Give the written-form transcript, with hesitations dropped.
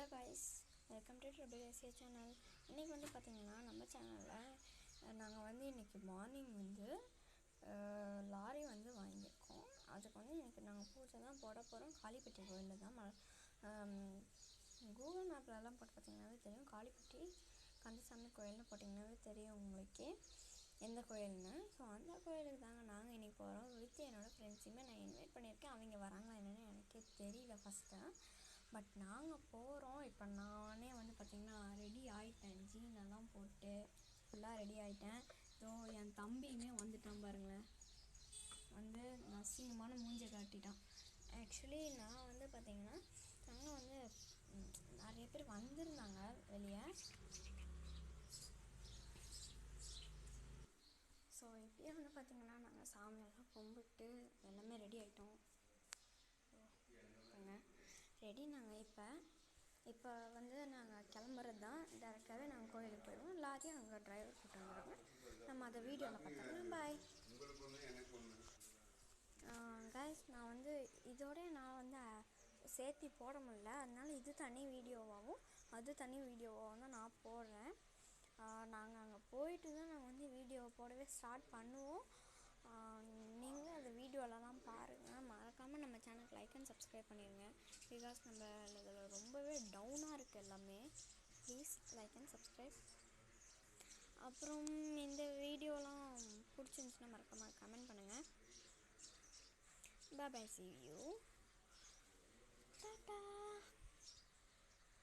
guys, welcome to WSA channel. இன்னைக்கு வந்து பாத்தீங்கன்னா நம்ம சேனல்ல நாங்க வந்து இன்னைக்கு மார்னிங் வந்து லாரி வந்து வாங்கியிருக்கோம். அதுக்கு வந்து இன்னைக்கு நாங்க பூஜை தான் போட போறோம். காளிப்பட்டி கோயில்ல தான் கூகுள் மேப்ல எல்லாம் போட்டு பார்த்தீங்கன்னாவே தெரியும். காளிப்பட்டி கந்தசாமி கோயில்னு போட்டிங்கன்னாவே தெரியும் உங்களுக்கு எந்த கோயில்னு. ஸோ அந்த கோயிலுக்கு தாங்க நாங்கள் இன்றைக்கி போகிறோம். வித் என்னோடய ஃப்ரெண்ட்ஸுமே நான் இன்வைட் பண்ணியிருக்கேன். அவங்க வராங்களா என்னென்னு எனக்கே தெரியல ஃபஸ்ட்டு. பட் நாங்கள் போகிறோம். இப்போ நானே வந்து பார்த்திங்கன்னா ரெடி ஆகிட்டேன். ஜீனெல்லாம் போட்டு ஃபுல்லாக ரெடி ஆகிட்டேன். ஸோ என் தம்பியுமே வந்துட்டான் பாருங்களேன். வந்து அசிங்கமான மூஞ்சை காட்டிட்டான். ஆக்சுவலி நான் வந்து பார்த்திங்கன்னா நாங்கள் வந்து நிறைய பேர் வந்திருந்தாங்க வெளியே. ஸோ இப்படியே வந்து பார்த்திங்கன்னா நாங்கள் சாமியெல்லாம் கும்பிட்டு எல்லாமே ரெடி ஆகிட்டோம். ரெடி நாங்கள் இப்போ வந்து நாங்கள் கிளம்புறது தான். டேரெக்டாகவே நாங்கள் கோயிலுக்கு போயிடுவோம். லாரியும் அங்கே டிரைவர் கூப்பிட்டு வந்துடுவாங்க. நம்ம அதை வீடியோவில் பார்த்துக்கலாம். Bye guys. நான் வந்து நான் வந்து சேர்த்தி போட முடியல, அதனால இது தனி வீடியோவாகவும் அது தனி வீடியோவாகவும் தான் நான் போடுறேன். நாங்கள் அங்கே போயிட்டு தான் நாங்கள் வந்து வீடியோவை போடவே ஸ்டார்ட் பண்ணுவோம். நீங்களும் அந்த வீடியோலலாம் பாருங்கள். மறக்காமல் நம்ம சேனலுக்கு லைக் அண்ட் சப்ஸ்கிரைப் பண்ணிடுங்க. பிகாஸ் நம்ம இதில் ரொம்பவே டவுனாக இருக்குது எல்லாமே. Please like and subscribe. அப்புறம் இந்த வீடியோலாம் பிடிச்சிருந்துச்சுன்னா மறக்காமல் கமெண்ட் பண்ணுங்கள். Bye bye, see you. Ta-ta.